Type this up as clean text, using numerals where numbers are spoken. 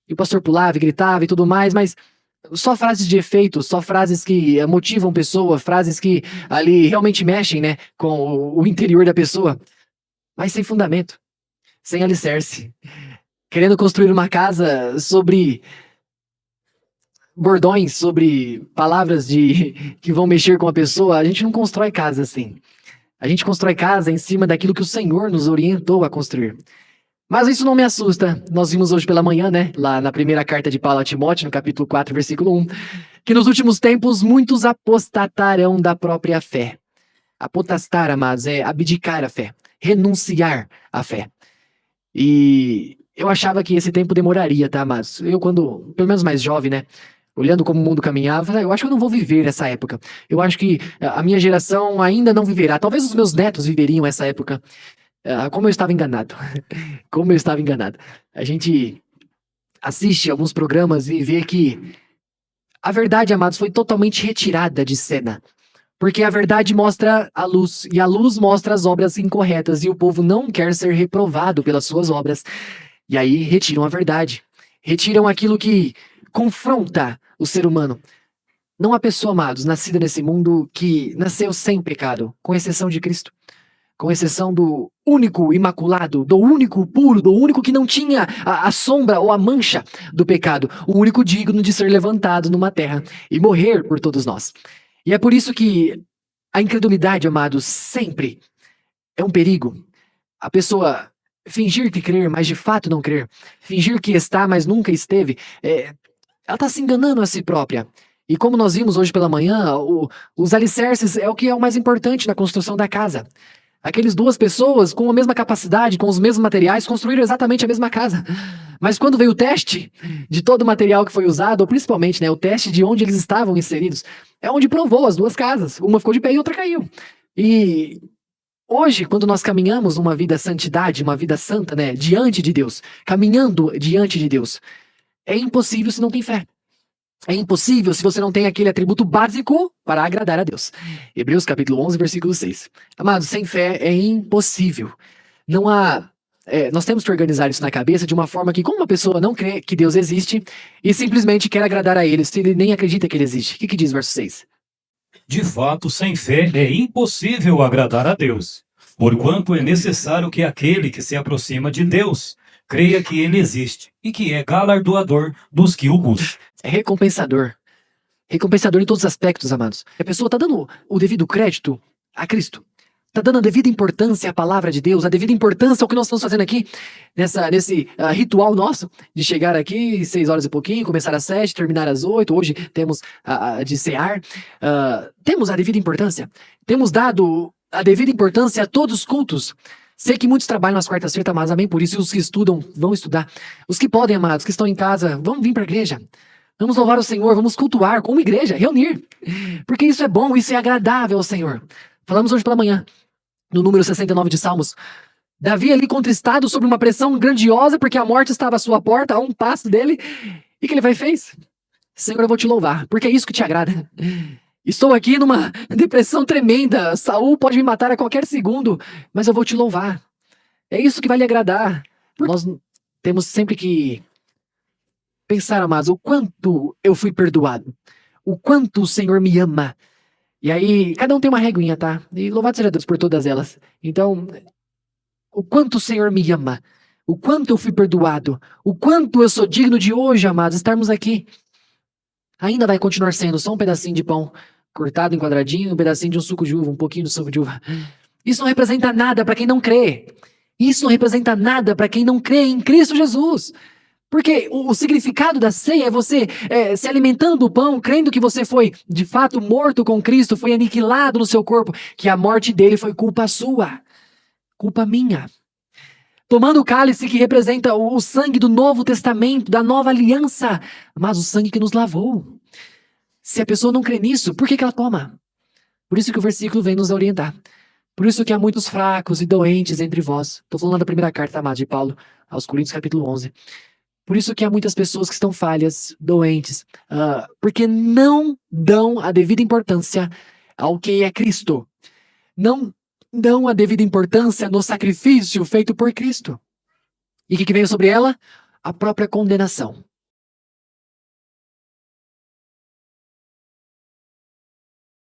E o pastor pulava e gritava e tudo mais, mas só frases de efeito, só frases que motivam pessoa, frases que ali realmente mexem, né, com o interior da pessoa, mas sem fundamento, sem alicerce. Querendo construir uma casa sobre bordões, sobre palavras que vão mexer com a pessoa, a gente não constrói casa assim. A gente constrói casa em cima daquilo que o Senhor nos orientou a construir. Mas isso não me assusta. Nós vimos hoje pela manhã, né, lá na primeira carta de Paulo a Timóteo, no capítulo 4, versículo 1, que nos últimos tempos muitos apostatarão da própria fé. Apostar, amados, é abdicar a fé, renunciar à fé. E eu achava que esse tempo demoraria, tá, amados? Eu, quando, pelo menos mais jovem, né, olhando como o mundo caminhava, eu acho que eu não vou viver essa época. Eu acho que a minha geração ainda não viverá. Talvez os meus netos viveriam essa época. Como eu estava enganado. Como eu estava enganado. A gente assiste alguns programas e vê que a verdade, amados, foi totalmente retirada de cena. Porque a verdade mostra a luz, e a luz mostra as obras incorretas, e o povo não quer ser reprovado pelas suas obras. E aí retiram a verdade. Retiram aquilo que confronta o ser humano. Não há pessoa, amados, nascida nesse mundo que nasceu sem pecado, com exceção de Cristo. Com exceção do único imaculado, do único puro, do único que não tinha a sombra ou a mancha do pecado, o único digno de ser levantado numa terra e morrer por todos nós. E é por isso que a incredulidade, amados, sempre é um perigo. A pessoa fingir que crer, mas de fato não crer. Fingir que está, mas nunca esteve. Ela está se enganando a si própria. E como nós vimos hoje pela manhã, os alicerces é o que é o mais importante na construção da casa. Aqueles duas pessoas com a mesma capacidade, com os mesmos materiais, construíram exatamente a mesma casa. Mas quando veio o teste de todo o material que foi usado, ou principalmente, né, o teste de onde eles estavam inseridos, é onde provou as duas casas. Uma ficou de pé e outra caiu. E hoje, quando nós caminhamos uma vida santidade, uma vida santa, né, diante de Deus, caminhando diante de Deus, é impossível se não tem fé. É impossível se você não tem aquele atributo básico para agradar a Deus. Hebreus capítulo 11, versículo 6. Amados, sem fé é impossível. Não há... nós temos que organizar isso na cabeça de uma forma que, como uma pessoa não crê que Deus existe e simplesmente quer agradar a Ele, se ele nem acredita que Ele existe. O que diz verso 6? De fato, sem fé é impossível agradar a Deus, porquanto é necessário que aquele que se aproxima de Deus creia que Ele existe e que é galardoador dos que o buscam. É recompensador. Recompensador em todos os aspectos, amados. A pessoa está dando o devido crédito a Cristo. Está dando a devida importância à palavra de Deus, a devida importância ao que nós estamos fazendo aqui, nesse ritual nosso, de chegar aqui 6 horas e pouquinho, começar às 7, terminar às 8, hoje temos de cear. Temos a devida importância. Temos dado a devida importância a todos os cultos. Sei que muitos trabalham nas quartas-feiras, mas amém por isso, e os que estudam vão estudar. Os que podem, amados, que estão em casa, vão vir para a igreja. Vamos louvar o Senhor, vamos cultuar como igreja, reunir. Porque isso é bom, isso é agradável ao Senhor. Falamos hoje pela manhã, no número 69 de Salmos. Davi ali contristado sobre uma pressão grandiosa, porque a morte estava à sua porta, a um passo dele. E o que ele vai e fez? Senhor, eu vou te louvar, porque é isso que te agrada. Estou aqui numa depressão tremenda. Saul pode me matar a qualquer segundo, mas eu vou te louvar. É isso que vai lhe agradar. Nós temos sempre que pensar, amados, o quanto eu fui perdoado. O quanto o Senhor me ama. E aí, cada um tem uma reguinha, tá? E louvado seja Deus por todas elas. Então, o quanto o Senhor me ama. O quanto eu fui perdoado. O quanto eu sou digno de hoje, amados, estarmos aqui. Ainda vai continuar sendo só um pedacinho de pão cortado em quadradinho, um pedacinho de um suco de uva, um pouquinho de suco de uva. Isso não representa nada para quem não crê. Isso não representa nada para quem não crê em Cristo Jesus. Porque o significado da ceia é você se alimentando do pão, crendo que você foi de fato morto com Cristo, foi aniquilado no seu corpo, que a morte dele foi culpa sua, culpa minha. Tomando o cálice que representa o sangue do Novo Testamento, da nova aliança, mas o sangue que nos lavou. Se a pessoa não crê nisso, por que ela toma? Por isso que o versículo vem nos orientar. Por isso que há muitos fracos e doentes entre vós. Estou falando da primeira carta, amada, de Paulo aos Coríntios, capítulo 11. Por isso que há muitas pessoas que estão falhas, doentes, porque não dão a devida importância ao que é Cristo. Não dão a devida importância no sacrifício feito por Cristo. E o que veio sobre ela? A própria condenação.